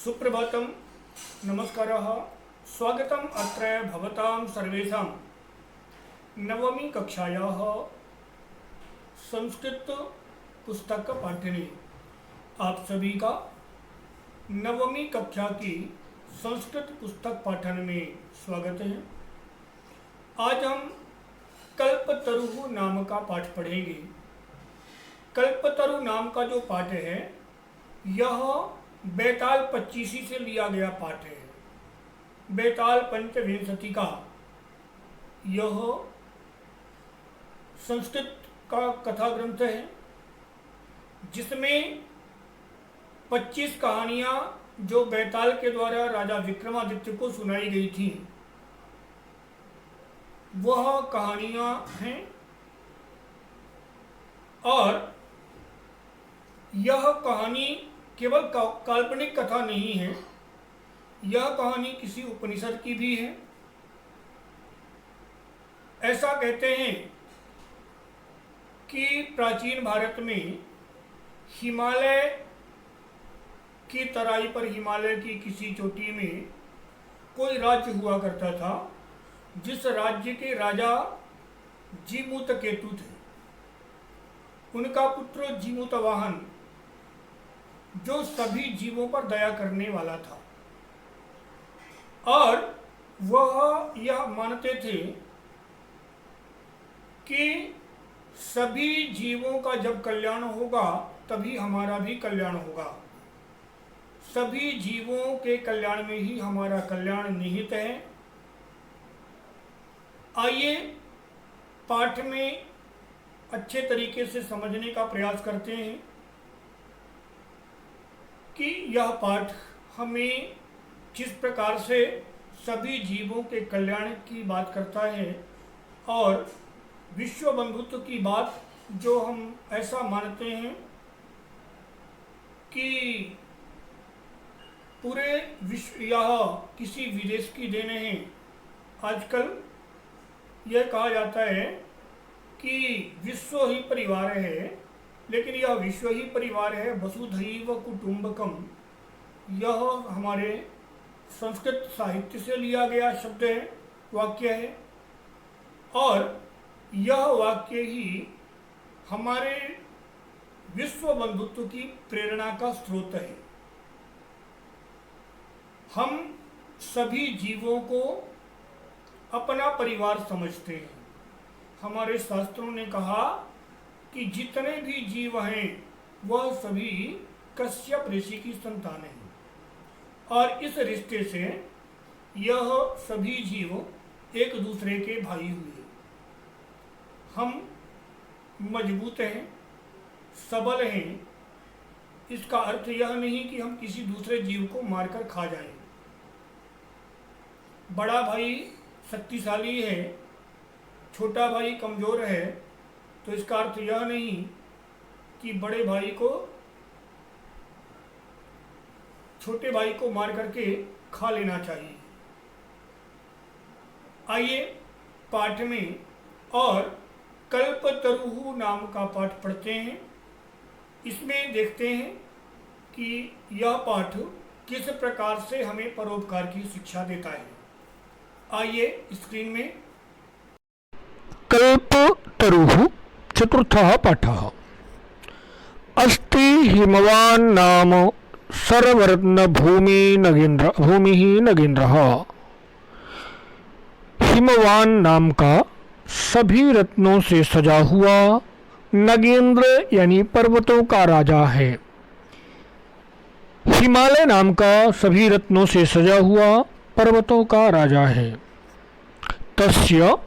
सुप्रभातम, नमस्कारः, स्वागतम् अत्र भवतां सर्वेषां नवमी कक्षायाः संस्कृत पुस्तक पाठने। आप सभी का नवमी कक्षा की संस्कृत पुस्तक पाठन में स्वागत है। आज हम कल्पतरु नाम का पाठ पढ़ेंगे। कल्पतरु नाम का जो पाठ है यह बेताल 25 से लिया गया पाठ है। बेताल पंचविंशति का यह संस्कृत का कथा ग्रंथ है, जिसमें 25 कहानियां जो बेताल के द्वारा राजा विक्रमादित्य को सुनाई गई थी, वह कहानियां हैं। और यह कहानी केवल काल्पनिक कथा नहीं है, यह कहानी किसी उपनिषद की भी है। ऐसा कहते हैं कि प्राचीन भारत में हिमालय की तराई पर, हिमालय की किसी चोटी में कोई राज्य हुआ करता था, जिस राज्य के राजा जीमूतकेतु थे। उनका पुत्र जीमूतवाहन, जो सभी जीवों पर दया करने वाला था, और वह यह मानते थे कि सभी जीवों का जब कल्याण होगा तभी हमारा भी कल्याण होगा। सभी जीवों के कल्याण में ही हमारा कल्याण निहित है। आइए पाठ में अच्छे तरीके से समझने का प्रयास करते हैं कि यह पाठ हमें किस प्रकार से सभी जीवों के कल्याण की बात करता है, और विश्व बंधुत्व की बात, जो हम ऐसा मानते हैं कि पूरे विश्व यह किसी विदेश की देन है। आजकल यह कहा जाता है कि विश्व ही परिवार है, लेकिन यह विश्व ही परिवार है, वसुधैव कुटुंबकम। यह हमारे संस्कृत साहित्य से लिया गया शब्द है, वाक्य है, और यह वाक्य ही हमारे विश्व बंधुत्व की प्रेरणा का स्रोत है। हम सभी जीवों को अपना परिवार समझते हैं। हमारे शास्त्रों ने कहा कि जितने भी जीव हैं वह सभी कश्यप ऋषि की संतान हैं, और इस रिश्ते से यह सभी जीव एक दूसरे के भाई हुए। हम मजबूत हैं, सबल हैं। इसका अर्थ यह नहीं कि हम किसी दूसरे जीव को मारकर खा जाएं। बड़ा भाई शक्तिशाली है, छोटा भाई कमज़ोर है, तो इसका अर्थ यह नहीं कि बड़े भाई को, छोटे भाई को मार करके खा लेना चाहिए। आइए पाठ में और कल्पतरु नाम का पाठ पढ़ते हैं। इसमें देखते हैं कि यह पाठ किस प्रकार से हमें परोपकार की शिक्षा देता है। आइए स्क्रीन में। कल्पतरुः चतुर्थः पाठः। अस्ति हिमवान् नाम सर्वरत्न भूमिः नगेन्द्रः। हिमवान नाम का सभी रत्नों से सजा हुआ नगेंद्र यानी पर्वतों का राजा है। हिमालय नाम का सभी रत्नों से सजा हुआ पर्वतों का राजा है। तस्य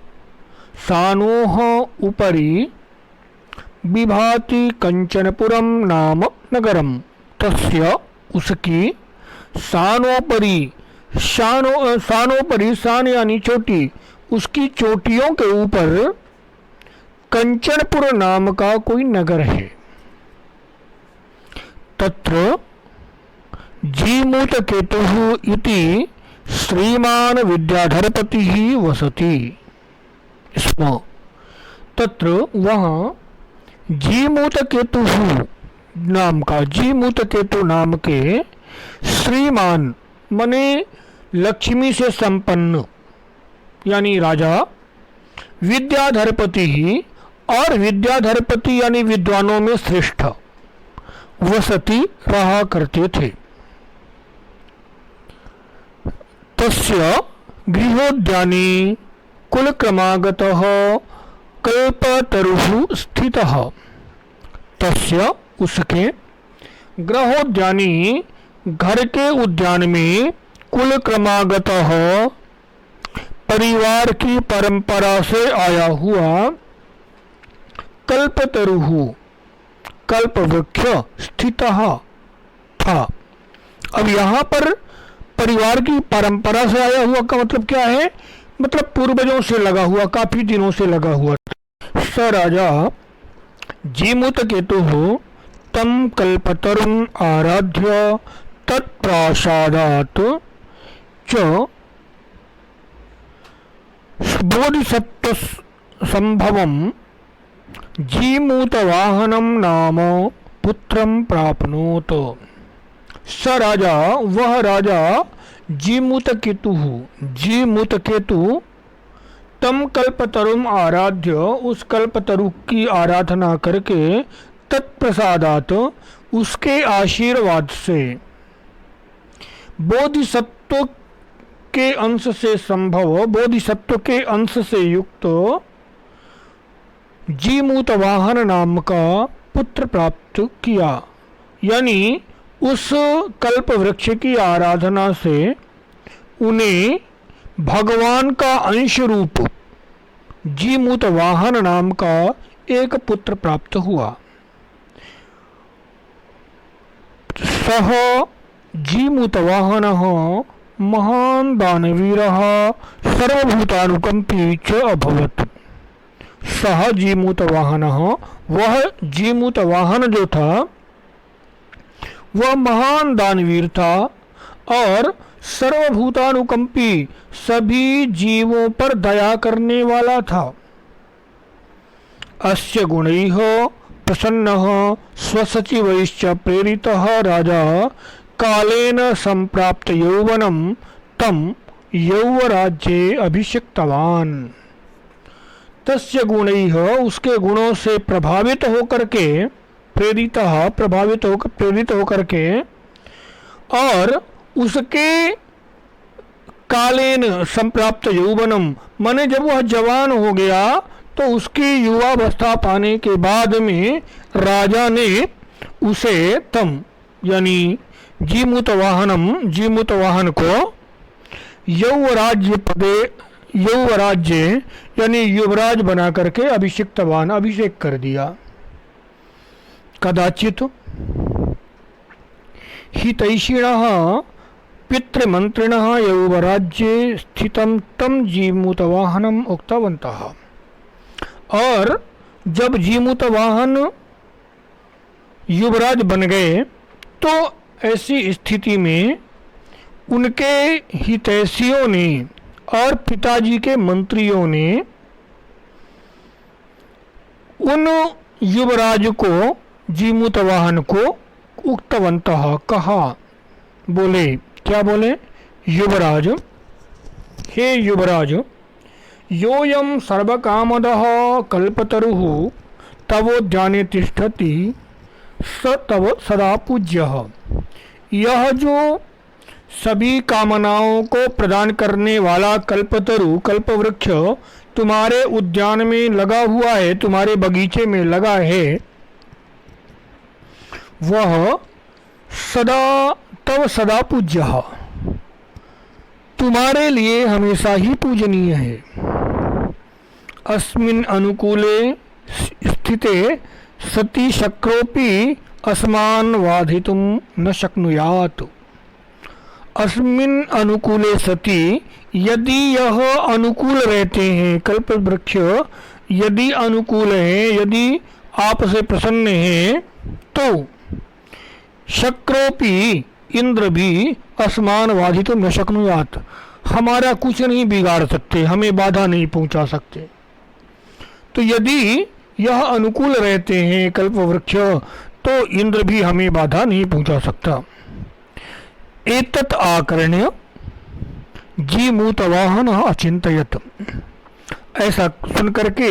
सानोः उपरि विभाति कंचनपुरम नाम नगरम। तस्य उसकी सानोपरि, सानोपरि, सान यानी चोटी, उसकी चोटियों के ऊपर कंचनपुर नाम का कोई नगर है। तत्र जीमूतकेतुः इति श्रीमान विद्याधरपतिः वसति स्म। तत्र वहाँ जीमूतकेतु नाम के श्रीमान मने लक्ष्मी से संपन्न यानी राजा, विद्याधरपति ही और विद्याधरपति यानी विद्वानों में श्रेष्ठ वसति रहा करते थे। तस्य गृहोद्याने कुलक्रमागतः कल्पतरुः स्थितः। तस्य उसके गृहोद्याने घर के उद्यान में कुलक्रमागतः परिवार की परंपरा से आया हुआ कल्पतरुः कल्पवृक्ष स्थितः था। अब यहाँ पर परिवार की परंपरा से आया हुआ का मतलब क्या है? मतलब पूर्वजों से लगा हुआ, काफी दिनों से लगा हुआ। स राजा जीमूत केतुः तम कल्पतरुं आराध्य तत्प्रासादात् च बोधिसत्व संभवम जीमूतवाहनम नाम पुत्रम प्राप्नोत। स राजा वह राजा जीमूतकेतु तम कल्पतरुम आराध्य उस कल्पतरु की आराधना करके तत्प्रसादात उसके आशीर्वाद से बोधिसत्व के अंश से संभव बोधिसत्व के अंश से युक्त जीमूत वाहन नाम का पुत्र प्राप्त किया। यानी उस कल्प वृक्ष की आराधना से उन्हें भगवान का अंश रूप जीमूत वाहन नाम का एक पुत्र प्राप्त हुआ। सह जीमूत वाहनः महान दानवीरः सर्वभूतानुकंपी च अभवत्। सह जीमूत वाहनः वह जीमूत वाहन जो था वह महान दानवीर था और सर्वभूतानुकंपी सभी जीवों पर दया करने वाला था। अस्य गुणैः प्रसन्नः स्वसचिवैश्च प्रेरितः राजा कालेन संप्राप्त यौवनं तं यौवराज्ये अभिषिक्तवान्। तस्य गुणैः उसके गुणों से प्रभावित होकर के प्रेरित होकर के और उसके कालेन संप्राप्त यौवनम माने जब वह जवान हो गया तो उसकी युवावस्था पाने के बाद में राजा ने उसे तम यानी जीमूत वाहन को यौवराज्य यानी युवराज बना करके अभिषेक कर दिया। कदाचित हितैषिणः पितृमंत्रिणः यौवराज्ये स्थितं तं जीमूतवाहनम् उक्तवन्तः। और जब जीमूतवाहन युवराज बन गए तो ऐसी स्थिति में उनके हितैषियों ने और पिताजी के मंत्रियों ने उन युवराज को जीमूतवाहन को उक्तवन्तः कहा। बोले क्या बोले? युवराज हे युवराज योऽयं सर्वकामदः कल्पतरुः तवोद्याने तिष्ठति स तव सदा पूज्यः। यह जो सभी कामनाओं को प्रदान करने वाला कल्पतरु कल्पवृक्ष तुम्हारे उद्यान में लगा हुआ है, तुम्हारे बगीचे में लगा है, वह सदा पूज्यः तुम्हारे लिए हमेशा ही पूजनीय है। अस्मिन् अनुकूले स्थिते सति शक्रोपि अस्मान् वाधितुं न शक्नुयात्। अस्मिन् अनुकूले सति यदि यह अनुकूल रहते हैं, कल्प वृक्ष यदि अनुकूल हैं, यदि आप से प्रसन्न हैं, तो शक्रोपि इंद्र भी अस्मान वाधितुं न शक्नुयात् हमारा कुछ नहीं बिगाड़ सकते, हमें बाधा नहीं पहुंचा सकते। तो यदि यह अनुकूल रहते हैं कल्प वृक्ष तो इंद्र भी हमें बाधा नहीं पहुंचा सकता। एतत् आकर्ण्य जीमूतवाहन अचिंतयत। ऐसा सुनकर के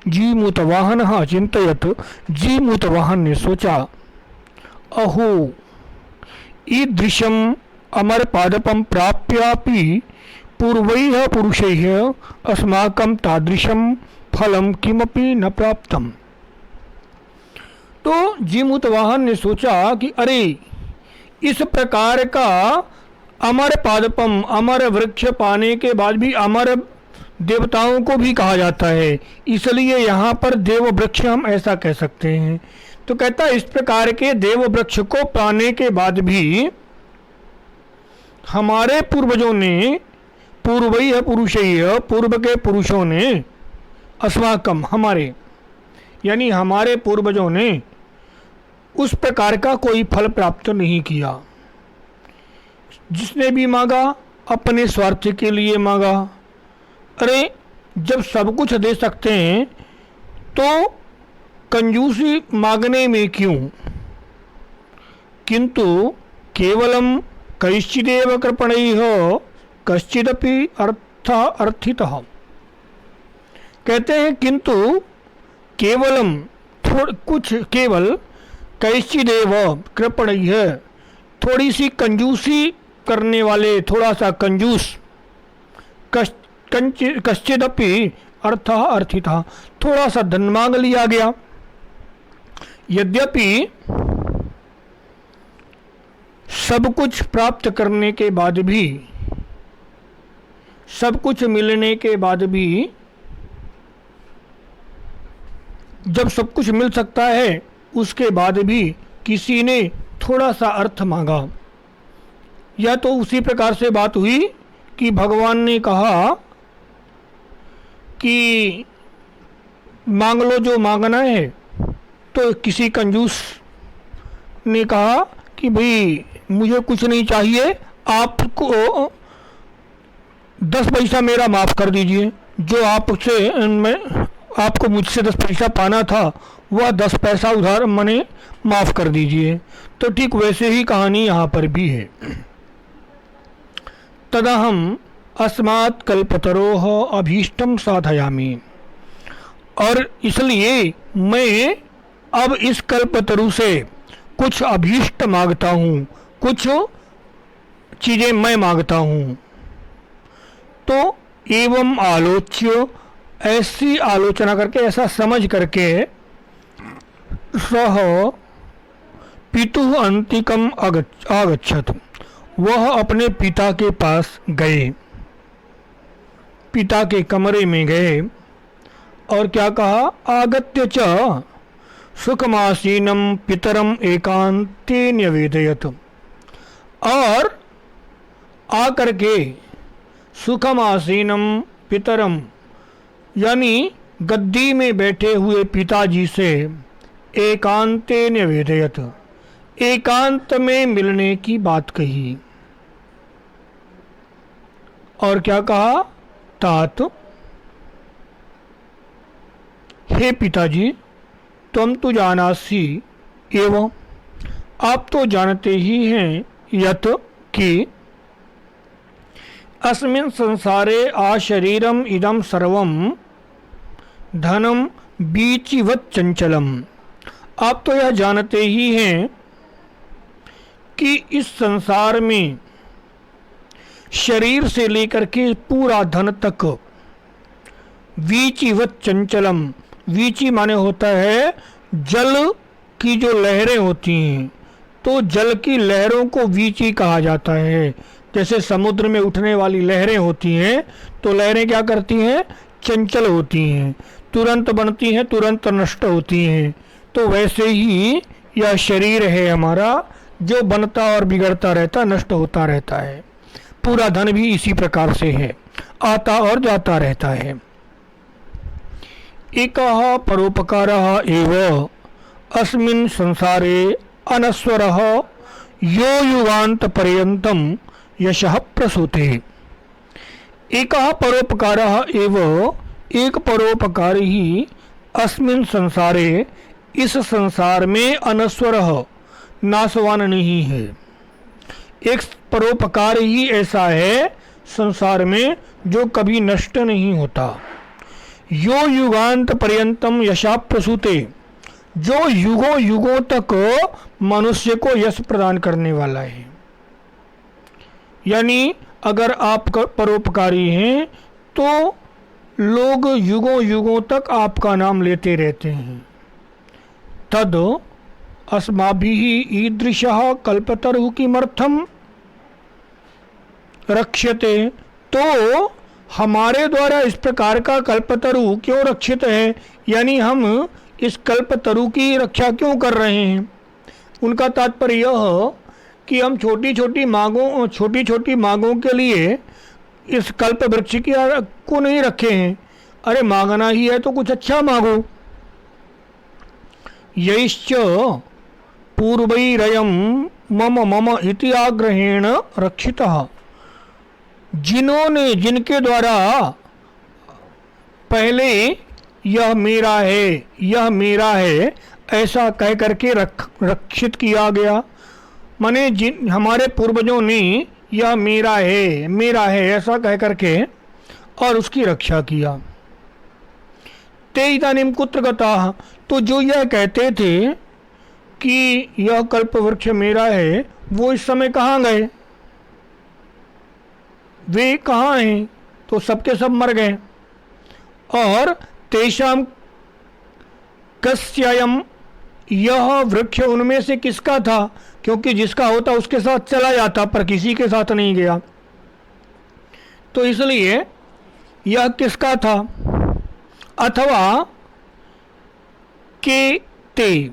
जीमूतवाहन अचिंतयत, जीमूतवाहन ने सोचा, अहो ईदृशम अमर पादपम प्राप्यापि पूर्वैः पुरुषैः अस्माकं तादृशम फलम किमपि न प्राप्तम। तो जीमूतवाहन ने सोचा कि अरे, इस प्रकार का अमर पादपम, अमर वृक्ष पाने के बाद भी अमर देवताओं को भी कहा जाता है, इसलिए यहाँ पर देव वृक्ष हम ऐसा कह सकते हैं। तो कहता है इस प्रकार के देव वृक्ष को पाने के बाद भी हमारे पूर्वजों ने, पूर्वैः पुरुषैः, पूर्व के पुरुषों ने, अस्माकम हमारे, यानी हमारे पूर्वजों ने उस प्रकार का कोई फल प्राप्त नहीं किया। जिसने भी मांगा अपने स्वार्थ के लिए मांगा। अरे, जब सब कुछ दे सकते हैं तो कंजूसी मांगने में क्यों? किंतु केवलम कैश्चिदेव कृपणैः कश्चिदपि अर्थितः। कहते हैं किंतु केवलम, कुछ केवल, कैश्चिदेव कृपणैः, थोड़ी सी कंजूसी करने वाले, थोड़ा सा कंजूस, कश्चिदपि अर्थितः, थोड़ा सा धन मांग लिया गया। यद्यपि सब कुछ प्राप्त करने के बाद भी, सब कुछ मिलने के बाद भी, जब सब कुछ मिल सकता है उसके बाद भी किसी ने थोड़ा सा अर्थ मांगा। या तो उसी प्रकार से बात हुई कि भगवान ने कहा कि मांग लो जो मांगना है, तो किसी कंजूस ने कहा कि भाई मुझे कुछ नहीं चाहिए, आपको 10 पैसा मेरा माफ़ कर दीजिए, जो आपको मुझसे 10 पैसा पाना था वह 10 पैसा उधार मने माफ़ कर दीजिए। तो ठीक वैसे ही कहानी यहाँ पर भी है। तदहम अस्मात् कल्पतरोः अभीष्टम साधयामि, और इसलिए मैं अब इस कल्पतरु से कुछ अभीष्ट मांगता हूँ, कुछ चीज़ें मैं मांगता हूँ। तो एवं आलोच्य, ऐसी आलोचना करके, ऐसा समझ करके, सह पितुः अंतिकम आगच्छत, वह अपने पिता के पास गए, पिता के कमरे में गए और क्या कहा, आगत्य च सुखमासीनम पितरम एकांते न्यवेदयत, और आकर के सुखमासीनम पितरम, यानी गद्दी में बैठे हुए पिताजी से एकांते निवेदयत, एकांत में मिलने की बात कही। और क्या कहा, तात, हे पिताजी, तुम तो जानासी एवं, आप तो जानते ही हैं, यत कि अस्मिन् संसारे आशरीरम इदम सर्वम धनम बीचिवत चंचलम। आप तो यह जानते ही हैं कि इस संसार में शरीर से लेकर के पूरा धन तक वीचिवत चंचलम, वीची माने होता है जल की जो लहरें होती हैं, तो जल की लहरों को वीची कहा जाता है। जैसे समुद्र में उठने वाली लहरें होती हैं, तो लहरें क्या करती हैं, चंचल होती हैं, तुरंत बनती हैं, तुरंत नष्ट होती हैं। तो वैसे ही यह शरीर है हमारा, जो बनता और बिगड़ता रहता, नष्ट होता रहता है। पूरा धन भी इसी प्रकार से है, आता और जाता रहता है। एकः परोपकारः एव अस्मिन् संसारे अनस्वरः यो युगान्त पर्यन्तं यशः प्रसूते। एकः परोपकारः एव, एक परोपकार ही अस्मिन् संसारे, इस संसार में अनस्वरः, नाशवान नहीं है। एक परोपकार ही ऐसा है संसार में जो कभी नष्ट नहीं होता। यो युगांत पर्यंतम यशा प्रसूते, जो युगों युगों तक मनुष्य को यश प्रदान करने वाला है। यानी अगर आप परोपकारी हैं तो लोग युगों युगों तक आपका नाम लेते रहते हैं। तद अस्माभिः ईदृशः कल्पतरुः किमर्थम रक्ष्यते, तो हमारे द्वारा इस प्रकार का कल्पतरु क्यों रक्षित है, यानी हम इस कल्पतरु की रक्षा क्यों कर रहे हैं। उनका तात्पर्य यह कि हम छोटी छोटी मांगों के लिए इस कल्प वृक्ष की को नहीं रखे हैं। अरे मांगना ही है तो कुछ अच्छा मांगो। यैश्च पूर्वैरयं मम मम इति आग्रहेण रक्षितः, जिनके द्वारा पहले यह मेरा है ऐसा कह करके रक्षित किया गया। माने हमारे पूर्वजों ने यह मेरा है ऐसा कह करके और उसकी रक्षा किया। ते इदानीं कुत्र गताः, तो जो यह कहते थे कि यह कल्प वृक्ष मेरा है वो इस समय कहाँ गए, वे कहाँ हैं, तो सबके सब मर गए। और तेषां कस्ययम्, यह वृक्ष उनमें से किसका था, क्योंकि जिसका होता उसके साथ चला जाता पर किसी के साथ नहीं गया, तो इसलिए यह किसका था। अथवा के ते,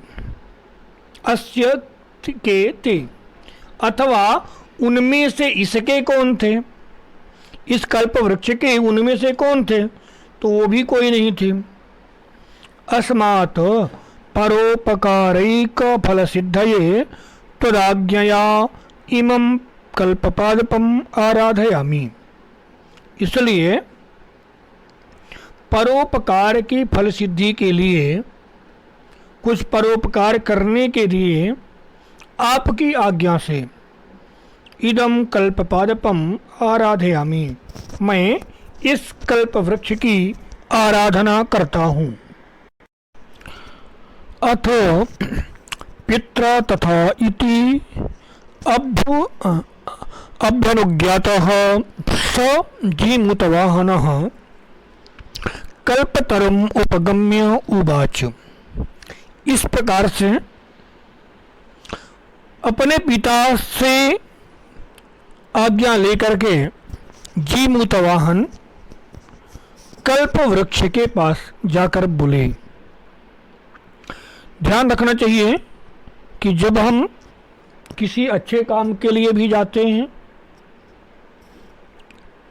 अस्य के ते, अथवा उनमें से इसके कौन थे, इस कल्प वृक्ष के उनमें से कौन थे, तो वो भी कोई नहीं थे। अस्मात् परोपकारैक फल सिद्धये तदाज्ञया इमं कल्पपादपम आराधयामि, इसलिए परोपकार की फल सिद्धि के लिए, कुछ परोपकार करने के लिए आपकी आज्ञा से इदम कल्पपादपम आराधयामि, मैं इस कल्प वृक्ष की आराधना करता हूँ। अथ पित्रा तथा इति अभ्यनुज्ञातः स जीमूतवाहनः कल्पतरुम् उपगम्य उवाच, इस प्रकार से अपने पिता से आज्ञा लेकर के जीमूतवाहन कल्प वृक्ष के पास जाकर बोले। ध्यान रखना चाहिए कि जब हम किसी अच्छे काम के लिए भी जाते हैं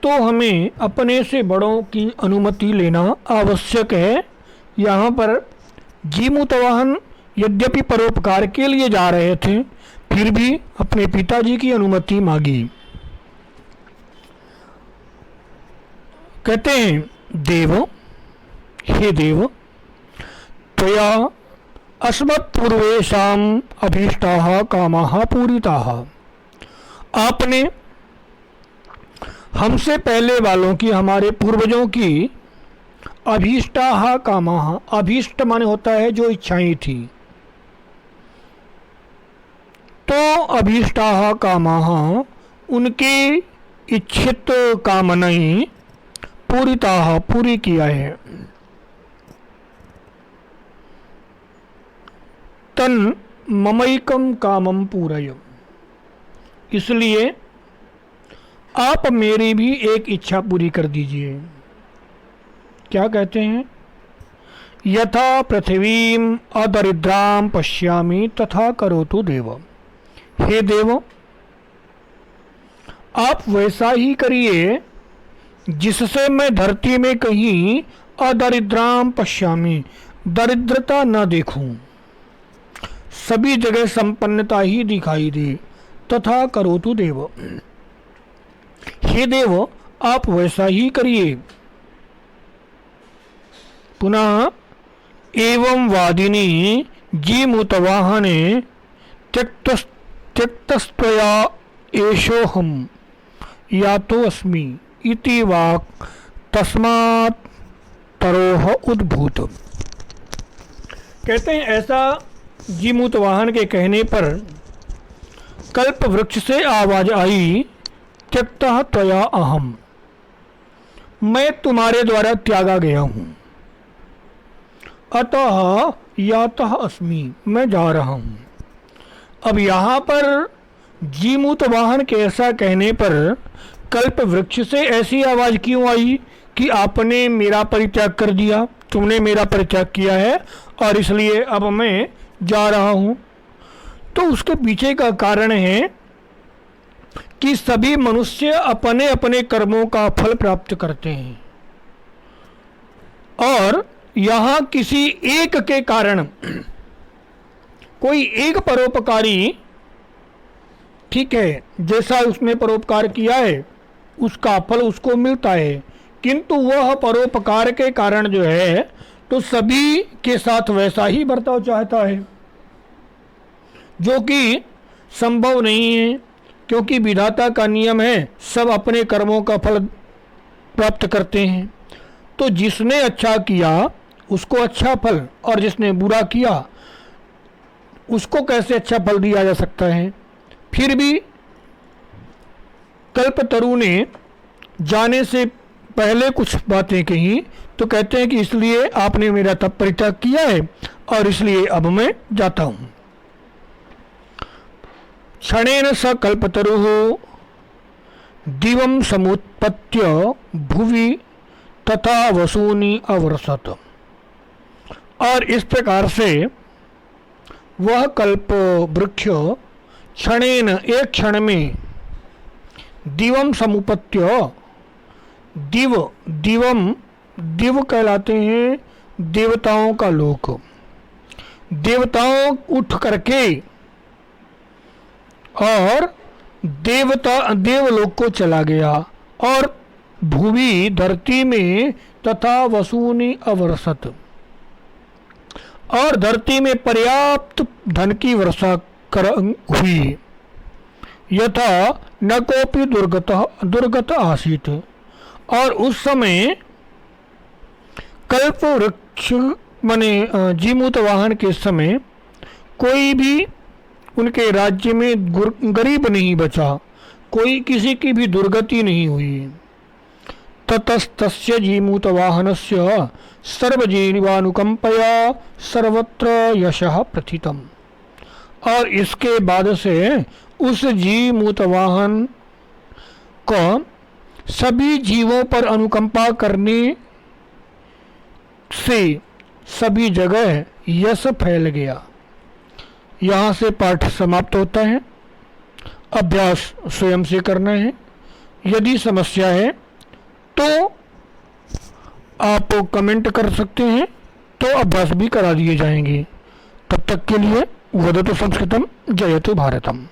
तो हमें अपने से बड़ों की अनुमति लेना आवश्यक है। यहाँ पर जीमूतवाहन यद्यपि परोपकार के लिए जा रहे थे फिर भी अपने पिताजी की अनुमति मांगी। कहते हैं, देव, हे देव, त्वया अस्मत्पूर्वेषाम् अभीष्टाः कामाः पूरिताः, आपने हमसे पहले वालों की, हमारे पूर्वजों की अभीष्टाः कामाः, अभीष्ट माने होता है जो इच्छाएं थी, तो अभीष्टाः कामाः उनकी इच्छित कामनाएं पूरिताः पूरी किया है। तन ममैकम कामम पूरय, इसलिए आप मेरी भी एक इच्छा पूरी कर दीजिए। क्या कहते हैं, यथा पृथ्वीम अदरिद्राम पश्यामि तथा करोतु देव, हे देव आप वैसा ही करिए जिससे मैं धरती में कहीं अदरिद्राम पश्यामि, दरिद्रता न देखूं, सभी जगह संपन्नता ही दिखाई दे। तथा करोतु देव, हे देव आप वैसा ही करिए। पुनः एवं वादिनी जीमूतवाहने त्यक्तस्त्वया एषोऽहं यातो अस्मि इति वाक् तस्मात् तरोह उद्भूत। कहते हैं ऐसा जीमूत वाहन के कहने पर कल्प वृक्ष से आवाज आई, त्यक्तः त्वया अहम, मैं तुम्हारे द्वारा त्यागा गया हूं। अतः यातः अस्मि, मैं जा रहा हूं। अब यहाँ पर जीमूत वाहन के ऐसा कहने पर कल्प वृक्ष से ऐसी आवाज क्यों आई कि आपने मेरा परित्याग कर दिया, तुमने मेरा परित्याग किया है और इसलिए अब मैं जा रहा हूं। तो उसके पीछे का कारण है कि सभी मनुष्य अपने अपने कर्मों का फल प्राप्त करते हैं और यहाँ किसी एक के कारण कोई एक परोपकारी, ठीक है, जैसा उसने परोपकार किया है उसका फल उसको मिलता है, किंतु वह परोपकार के कारण जो है तो सभी के साथ वैसा ही बर्ताव चाहता है, जो कि संभव नहीं है, क्योंकि विधाता का नियम है सब अपने कर्मों का फल प्राप्त करते हैं। तो जिसने अच्छा किया उसको अच्छा फल और जिसने बुरा किया उसको कैसे अच्छा फल दिया जा सकता है। फिर भी कल्पतरु ने जाने से पहले कुछ बातें कही, तो कहते हैं कि इसलिए आपने मेरा तप परित्याग किया है और इसलिए अब मैं जाता हूं। क्षणेन स कल्पतरुः दिवं समुत्पत्य भुवि तथा वसूनि अवर्षत। और इस प्रकार से वह कल्प वृक्ष क्षणेन, एक क्षण में, दिवम समुपत्य, दिव कहलाते हैं देवताओं का लोक, देवताओं उठ करके और देवलोक को चला गया और भूमि धरती में तथा वसूनि अवर्षत, और धरती में पर्याप्त धन की वर्षा हुई। यथा न कोपि दुर्गत आसीत, और उस समय कल्प वृक्ष माने जीमूत वाहन के समय कोई भी उनके राज्य में गरीब नहीं बचा, कोई किसी की भी दुर्गति नहीं हुई। ततस्तस्य जीमूत वाहनस्य सर्वजीवानुकंपया सर्वत्र यशः प्रथितम्। और इसके बाद से उस जीमूत वाहन को सभी जीवों पर अनुकंपा करने से सभी जगह यश फैल गया। यहाँ से पाठ समाप्त होता है। अभ्यास स्वयं से करना है। यदि समस्या है तो आप कमेंट कर सकते हैं, तो अभ्यास भी करा दिए जाएंगे। तब तक के लिए वदतु संस्कृतम जयतु भारतम।